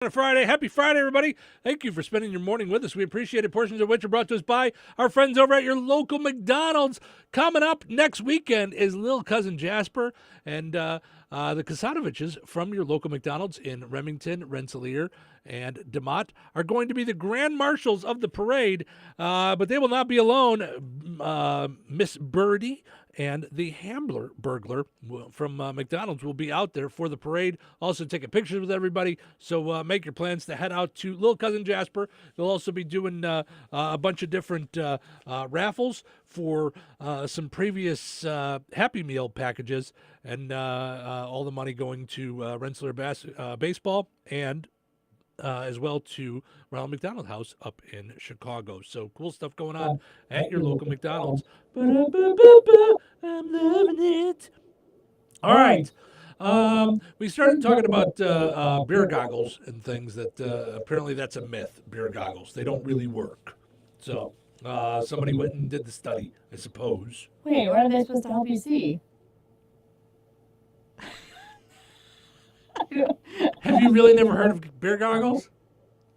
On a Friday. Happy Friday, everybody. Thank you for spending your morning with us. We appreciate it. Portions of which are brought to us by our friends over at your local McDonald's. Coming up next weekend is Lil Cousin Jasper and the Kasanoviches from your local McDonald's in Remington, Rensselaer, and DeMott are going to be the grand marshals of the parade, but they will not be alone. Miss Birdie and the Hambler burglar from McDonald's will be out there for the parade, also taking pictures with everybody. So make your plans to head out to Little Cousin Jasper. They'll also be doing a bunch of different raffles for some previous Happy Meal packages, and all the money going to Rensselaer baseball and as well to Ronald McDonald House up in Chicago. So cool stuff going on at your local McDonald's. Ba-da-ba-ba-ba, I'm loving it. All right. We started talking about beer goggles and things that apparently that's a myth, beer goggles. They don't really work. So somebody went and did the study, I suppose. Wait, what are they supposed to help you see? Have you really never heard of beer goggles?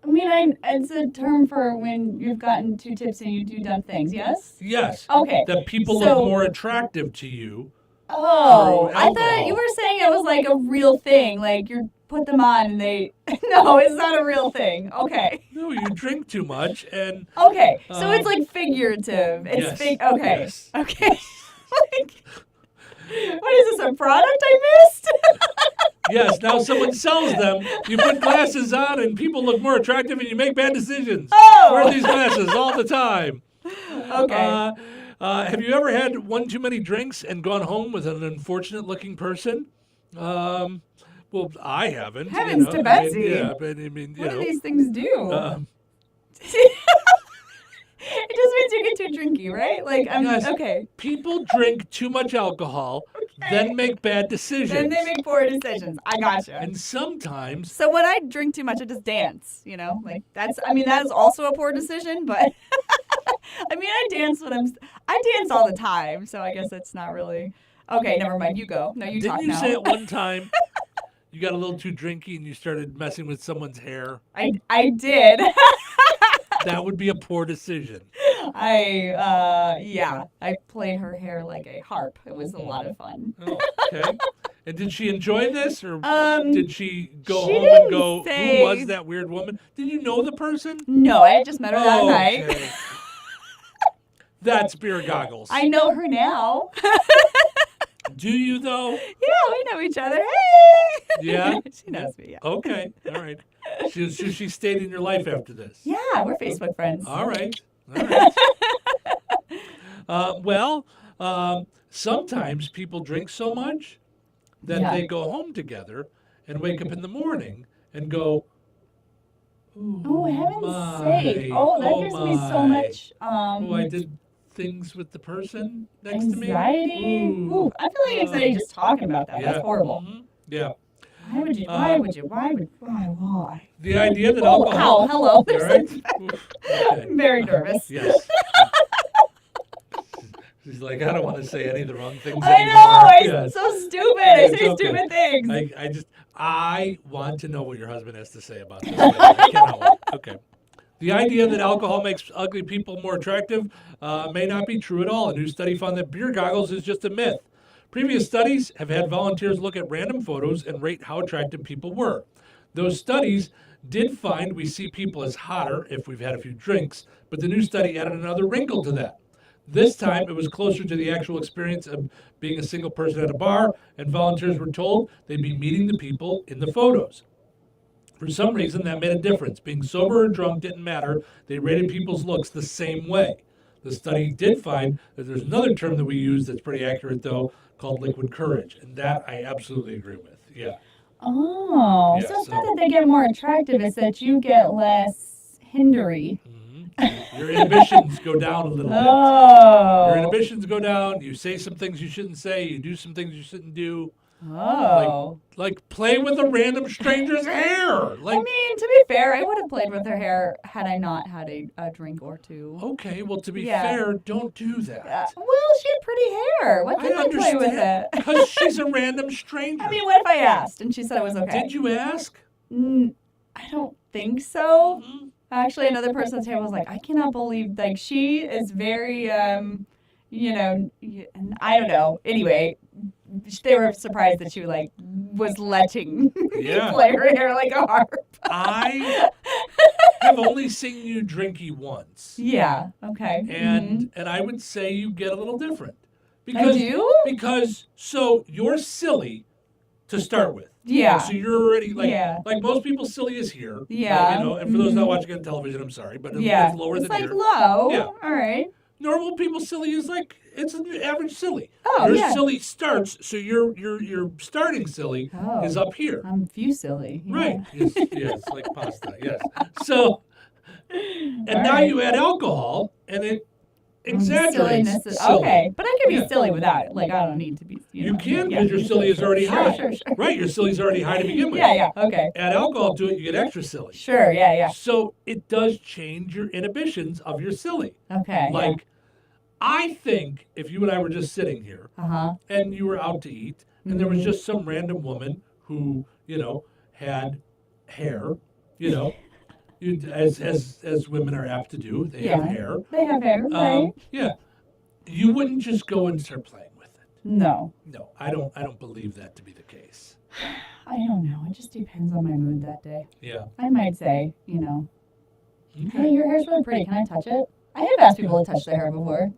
I mean, it's a term for when you've gotten too tipsy and you do dumb things, yes? Yes. Okay. That people look more attractive to you. Oh, through I thought alcohol. you were saying it was like a real thing. Like you put them on and they. No, it's not a real thing. Okay. No, you drink too much and. Okay, so it's like figurative. It's Yes. Okay. Yes. Okay. Like, what is this, a product I missed? Yes, now someone sells them. You put glasses on and people look more attractive and you make bad decisions. Oh. Wear these glasses all the time. Okay. Have you ever had one too many drinks and gone home with an unfortunate looking person? Well, I haven't. Heavens to Betsy. Yeah, but I mean, What do these things do? It just means you get too drinky, right? Like, Yes. okay. People drink too much alcohol, then make bad decisions. Then they make poor decisions. I gotcha. And sometimes, So when I drink too much, I just dance, you know? Like, that is also a poor decision, but I dance I dance all the time, so I guess it's not really. Okay, never mind. You go. No, you didn't talk you now. say at one time you got a little too drinky and you started messing with someone's hair? I did. That would be a poor decision. I played her hair like a harp. It was a lot of fun. Oh, okay. And did she enjoy this, or did she go she home didn't and go, say- who was that weird woman? Did you know the person? No, I had just met her that Oh, night. okay. That's beer goggles. I know her now. Do you, though? Yeah, we know each other. Hey! Yeah? She knows me, yeah. Okay, all right. She stayed in your life after this? Yeah, we're Facebook friends. All right. Sometimes people drink so much that they go home together and wake up in the morning and go, Oh, heaven's my, sake. Oh, that gives me so my. much I did things with the person next to me. anxiety. Ooh, I feel like anxiety just talking about that. Yeah. That's horrible. Mhm. Yeah. Why? The idea that Oh, alcohol. ow, hello. All There's right? some- Okay. I'm very nervous. Yes. She's like, I don't want to say any of the wrong things I anymore. know. I'm Yes. so stupid. I It's say okay. stupid things. I want to know what your husband has to say about this. I cannot wait. Okay. The idea that alcohol makes ugly people more attractive may not be true at all. A new study found that beer goggles is just a myth. Previous studies have had volunteers look at random photos and rate how attractive people were. Those studies did find we see people as hotter if we've had a few drinks, but the new study added another wrinkle to that. This time, it was closer to the actual experience of being a single person at a bar, and volunteers were told they'd be meeting the people in the photos. For some reason, that made a difference. Being sober or drunk didn't matter. They rated people's looks the same way. The study did find that there's another term that we use that's pretty accurate, though, called liquid courage, and that I absolutely agree with. Yeah. Oh, Yeah, so it's so- not that they get more attractive, it's that you get less hindery. Your inhibitions go down a little bit. Your Oh. inhibitions go down. You say some things you shouldn't say. You do some things you shouldn't do. Oh. Like play with a random stranger's hair. Like, I mean, to be fair, I would have played with her hair had I not had a drink or two. okay, well, to be Yeah. fair, don't do that. Well, she had pretty hair. What I can I play with understand, it? because she's a random stranger. I mean, what if I asked and she said it was okay? Did you ask? I don't think so. Mhm. Actually, another person at the table was like, I cannot believe, like, she is very, and I don't know. Anyway, they were surprised that she, like, was letting me Yeah. play her hair like a harp. I have only seen you drinky once. Yeah, okay. And I would say you get a little different. I do? Because so you're silly to start with. Yeah. So you're already Yeah. like most people, silly is here. Yeah. And for those not watching on television, I'm sorry, but Yeah. it's lower It's than like here. low. Yeah. All right. Normal people, silly is like it's an average silly. Oh, Your yeah. silly starts, so your starting silly Oh. is up here. I'm silly. Yeah. Right. Yes, like pasta. Yes. So, and now Alright. you add alcohol, and it exaggerates. Silliness is, silly. okay, but I can be Yeah. silly without it. Like, I don't need to be. You know. can Yeah. because your silly is already Sure, high. sure, sure. Right. Your silly's already high to begin with. Yeah, okay. Add alcohol to it, you get extra silly. Sure, yeah. So it does change your inhibitions of your silly. Okay. Like, I think if you and I were just sitting here Uh-huh. and you were out to eat, and there was just some random woman who, had hair, as women are apt to do, they have hair. They have hair, right? Yeah, you wouldn't just go and start playing with it. No. No, I don't believe that to be the case. I don't know. It just depends on my mood that day. Yeah. I might say, hey, Okay. your hair's really pretty. Can I touch it? I have asked people to touch their hair before.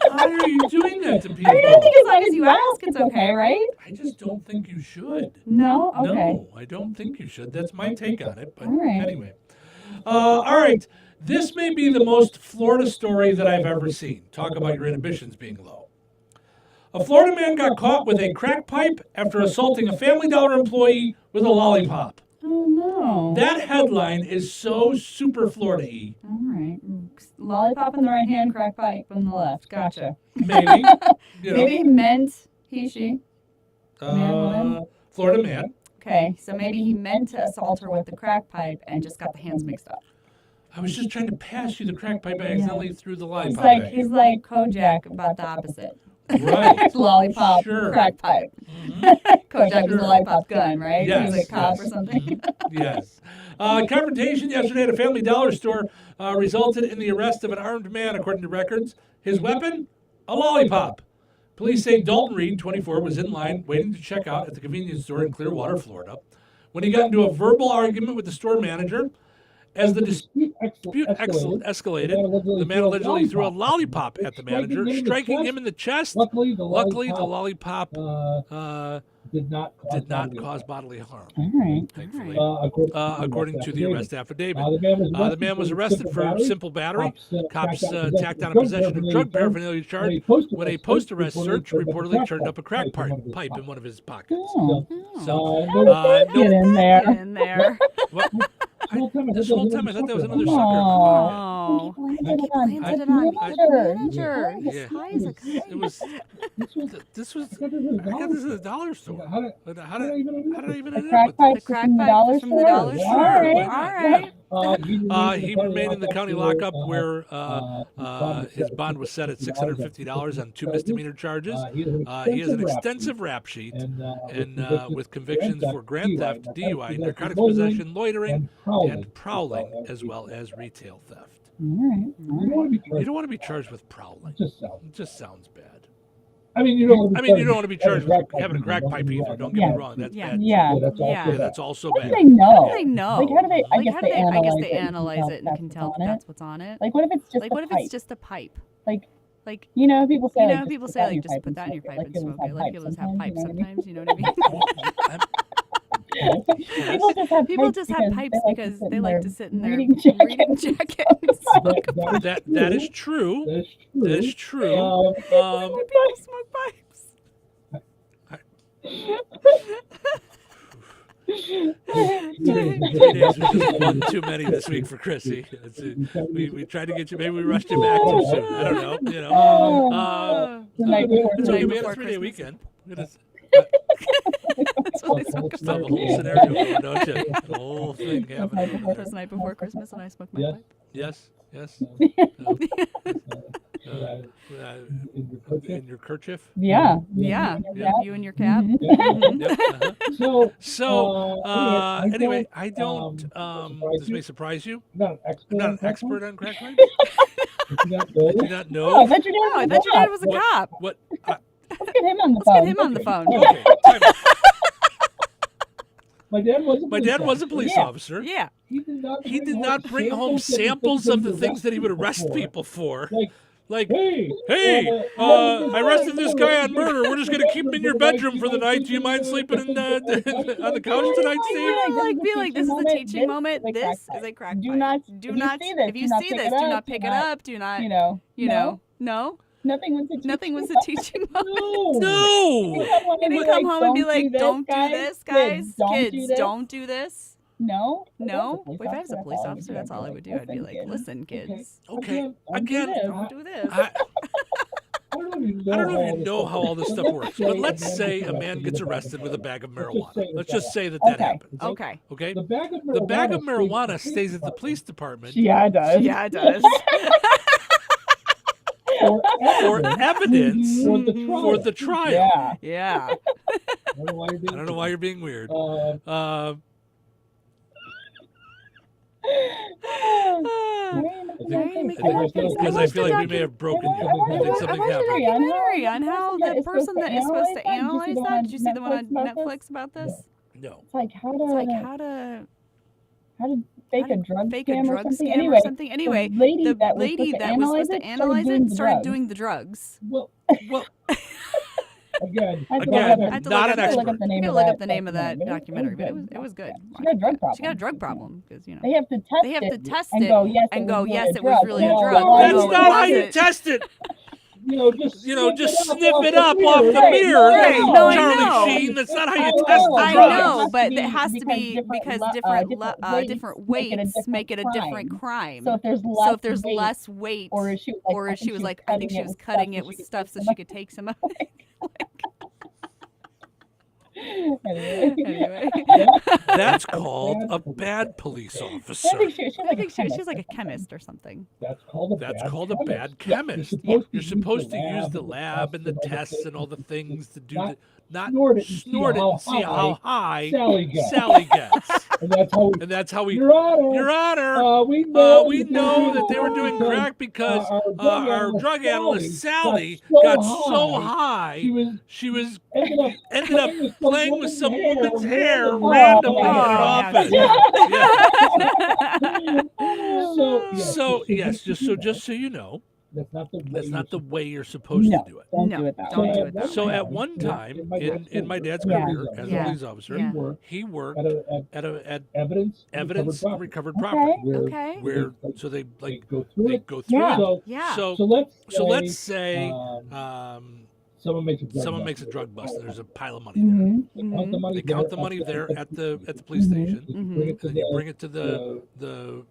Why are you doing that to people? I mean, I think as long as you ask, it's okay, right? I just don't think you should. No? Okay. No, I don't think you should. That's my take on it. But All right. anyway. All right. This may be the most Florida story that I've ever seen. Talk about your inhibitions being low. A Florida man got caught with a crack pipe after assaulting a Family Dollar employee with a lollipop. Oh, no. That headline is so super Florida-y. All right. Lollipop in the right hand, crack pipe in the left. Gotcha. Maybe. Maybe he meant she. Man, woman? Florida man. Okay, so maybe he meant to assault her with the crack pipe and just got the hands mixed up. I was just trying to pass you the crack pipe. I accidentally threw the lollipop at you. He's like Kojak about the opposite. Right. Lollipop, Sure. crack pipe. Kojak was Sure. the lollipop gun, right? Yes, He was a cop yes. or something. Mhm. Yes. Confrontation yesterday at a Family Dollar store resulted in the arrest of an armed man, according to records. His weapon? A lollipop. Police say Dalton Reed, 24, was in line waiting to check out at the convenience store in Clearwater, Florida, when he got into a verbal argument with the store manager. As the dispute escalated, the man allegedly threw a lollipop at the manager, striking him in the chest. Luckily, the lollipop did not cause bodily harm. All right. Thankfully, according to the arrest affidavit. The man was arrested for simple battery. Cops tacked on a possession of drug paraphernalia charge when a post-arrest search reportedly turned up a crack pipe in one of his pockets. Oh. So, Get in there. Get in there. What? This whole time I thought that was another sucker. Oh. He He planted it planted it on on the the manager. manager. Yeah. He's high as a kite. It was. This was. I got this at the dollar store. How did I even end up with Crack this? pipe The crack from the pipe dollar from the store. dollar Sure, store. why All not? right. He remained in the county lockup where his bond was set at $650 on 2 misdemeanor charges. He has an extensive rap sheet, and with convictions for grand theft, DUI, narcotics possession, loitering, and prowling, as well as retail theft. All right. You don't want to be charged with prowling. It just sounds bad. I mean, you don't want to be charged with having a crack pipe either. Don't get me wrong. That's Yeah. bad. Yeah. Yeah. That's also How do bad. they know? How do they know? Like, how do they? I Like, guess how they do analyze I guess it. they analyze it and can that's tell what's that on it. that's what's on it. Like, what if it's just Like, a what if pipe? it's just a pipe? Like, Like, people say, like, people just say, put that in like, your just pipe put and that in your smoke pipe and smoke it. Like, people just have pipes sometimes, you know what I mean? People just have pipes because they like to sit in their reading reading jacket and smoke a pipe. That is true. That is true. People smoke pipes. 3 days was just one too many this week for Chrissy. We tried to get you. Maybe we rushed you back too soon. I don't know. The night before It's the okay. night We had a before 3-day Christmas. weekend. We had That's what I smoke a a pipe. whole scenario going, don't you? The whole thing happening. It was the night before Christmas and I smoked my pipe. Yes. Yes. in your kerchief. Yeah. Yeah. Yeah. You and your cap. Mhm. Mhm. Yep, So anyway, I don't. This may surprise you. Not an I'm expert. not on an crack expert on crack pipes. pipes. You not I know? do not Oh, know. I thought your dad Oh, I was thought your a dad cop. was a cop. What? Let's get him on the Let's phone. get him on the phone. Okay. Time out. My dad was a My police dad was a officer. police Yeah. officer. Yeah. He did not bring home samples of the things that he would arrest people for. Like, Like, hey, I arrested this guy on murder. We're just gonna keep him in your bedroom for the night. Do you mind sleeping on the couch tonight, Steve? Be like, this is a teaching moment. This is a crack pipe. Do not. If you see this, do not pick it up. Do not. No. Nothing was a teaching Nothing was a teaching moment. No. He didn't come home and be like, don't do guys. this, guys. Kids, Kids, don't do this. No. No. If I was a police officer, that's all I would do. I'd be like, listen, kids, Okay. Don't do Again, this. don't do this. I I don't even I don't even know how all this stuff Let's works. say But let's a man say gets a man gets arrested arrested with a bag of Let's just marijuana. say that Let's just that say that that Okay. happens. Okay. Okay. The bag of marijuana stays at the police department Yeah, it does. Yeah, it does. for evidence for the Mhm. trial. for the trial. Yeah. Yeah. I don't know why you're I being don't know why you're being weird. Uh, Because I feel like we may have broken you. I think something I watched a happened. documentary on how the person that is supposed to analyze that. Did you see the one on Netflix about this? No. It's like how It's like to how to fake how a to drug fake a scam or drug something. scam Anyway, or something. Anyway, the lady the that was lady supposed to that was supposed to analyze it started doing the drugs. well, Well, again, I had to Again, look up- I had to not look an up I had to look expert. up the You name gotta of look that up the name of that documentary, but it was good. She got a drug problem. She got a drug problem because They have to test they have to it test and it go, yes, and it go, was yes, really it was really a No, drug. no, that's no, it not how you wasn't. test it. just Sniff it up off the Right, mirror, right, no, I Charlie know. Sheen. That's not how you I test know, the I drugs. know, but It it has to be because because different weights make it a different crime. crime. So if there's less weight, or if she was like, I think she was cutting it with stuff so she could take some of it. Anyway, That's called a bad police officer. I think she's like a chemist or something. That's called a bad chemist. You're supposed to use the lab and the tests and all the things to do the, not snort it and see how high Sally gets. Sally gets. And that's how we. Your Honor, we know that they were doing crack because our drug analyst Sally got so high she was ended up playing with some woman's hair randomly in an office. So yes, just so you know, that's not the way you're supposed to do it. Don't No, do it that don't way. do it that So way. at one time in my dad's Yeah. career as a Yeah. police officer, Yeah. he worked at at evidence recovered Okay. property. Okay. Where so they go through they it. go through Yeah. it. Yeah. So let's say someone makes a drug bust and there's a pile of money there. Mhm. They count the money there at the police Mhm. station, Mhm. and then you bring it to the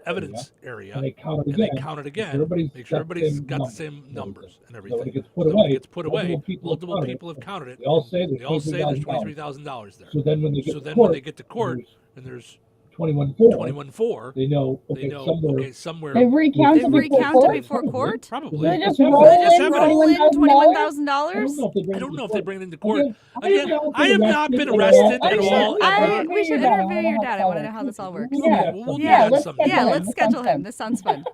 evidence area, and they count and they count it again. Make sure everybody's got the same numbers and everything. When it gets So put when it away, gets put away, multiple counted people have counted it. They all say They all say there's $23,000. $23,000 there. So then when they So get then to when court, they get to court and there's 21.4, 21.4, they know, they okay, know, somewhere, okay, somewhere. They've recounted They've before recounted court? before court? Probably. They just That's roll evidence. in Roll in $21,000? $21,000? I don't know if they bring it into court. Again, Again, I have not been arrested at all ever. We should interview your dad. I want to know how this all works. Yeah. We'll do Yeah, that let's someday. Yeah, Schedule let's him. schedule him. This sounds fun.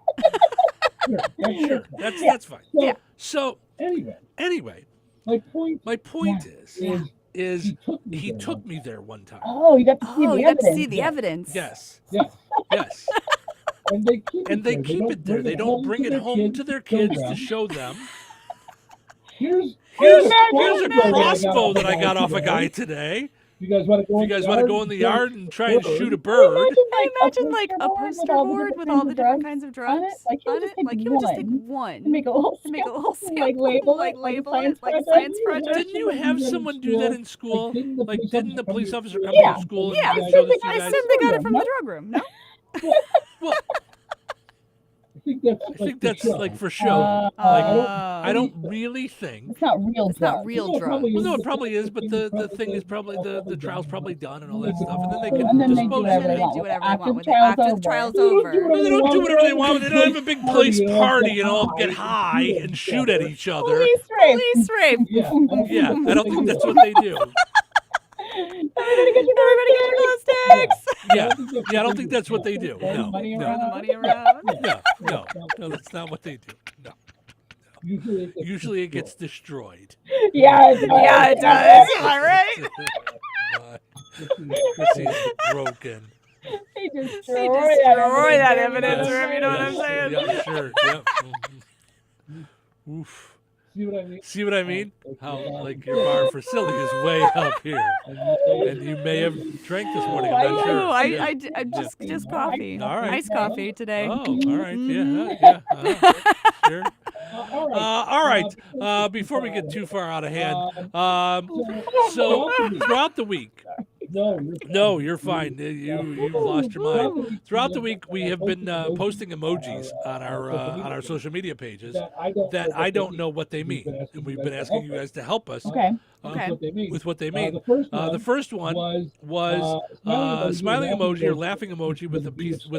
Sure, that's fine. So, Yeah. So anyway, anyway, my point my point Yeah. is he he took me there one time. Oh, you got to see Oh, the you got to evidence. see the evidence. Yes, Yes. yes. And they keep And they keep it there. They don't bring it home to their kids to show show them. Here's Here's a a crossbow that I got off a guy today. You guys want to go? If you guys want to go in the yard and try and shoot a I bird, Imagine like a poster board with all the different kinds of drugs Like, he'll on just it. take Like he would just take one one and make a whole and make a whole sample, like label like it, label like it like a science science project. project. didn't you have someone do that in school? Like, didn't the police officer come Yeah. to school and Yeah, show this to I you assume guys? they got it from the drug room. No, Well, think that's like for show. I don't really think. It's not real It's not drugs. real No, it drugs. probably Well, no, it probably is, but the thing is probably the trial's probably done and all that stuff, and then they can And then they do dispose whatever of they it. want. do with it. whatever they After want with it. trial's After the over. trial's They don't over. do No, they don't do whatever they want. They don't have a big Party place and all party get and all high get and high shoot and shoot at each other. Police rape. Police rape. Yeah, Yeah, I don't think that's what they do. Everybody get your Everybody get your glow sticks. Yeah, I don't think that's what they do. No, Throw the no, money around. no, that's not what they do. No. Usually Usually it gets destroyed. Yeah, it does. Yeah, it does. Am I right? Chrissy's broken. They They destroy destroy that evidence, Yes, you know what I'm yes, saying? Yeah, sure. Yep. Oof. See what I mean? See what I mean? How like your bar for silly is way up here, and you may have drank this morning. I'm not sure. No, Yeah. I just coffee. All right. Iced coffee today. Oh, all right. Yeah. Sure. All right. Before we get too far out of hand, so throughout the week, no, you're fine. You've lost your mind. Throughout the week, we have been posting emojis on our social media pages that I don't know what they mean, and we've been asking you guys to help us Okay. Okay. with what they mean. The The first one was smiling emoji or laughing emoji with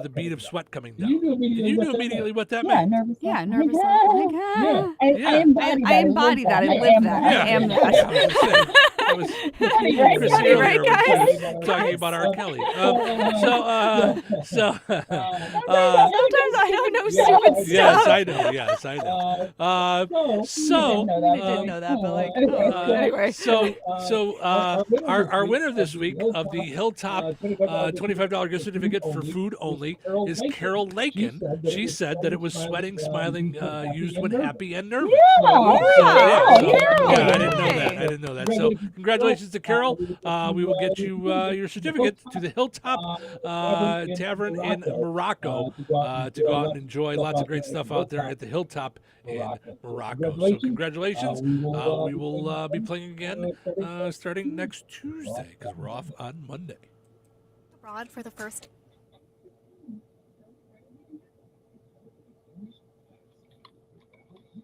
a bead of sweat coming down. You knew And you knew immediately immediately what that Yeah, meant. nervous. Yeah, laugh. nervous. Oh my Yeah. God. I Yeah. embody that. I live that. I am that. Yeah, I was gonna say, that was Right, Chris right, earlier right, when she guys. was talking about R. Kelly. So Sometimes I don't know Yeah, stupid I- yes, stuff. I know. Yes, I know. So I didn't know that, but like, anyway. So our winner this week of the Hilltop $25 gift certificate for food only is Carol Lakin. She said that it was sweating, smiling, used when happy and nervous. Yeah, all right. I didn't know that. So congratulations to Carol. We will get you your certificate to the Hilltop Tavern in Morocco to go out and enjoy lots of great stuff out there at the Hilltop in Morocco. So congratulations. We will be playing again starting next Tuesday because we're off on Monday. Abroad for the first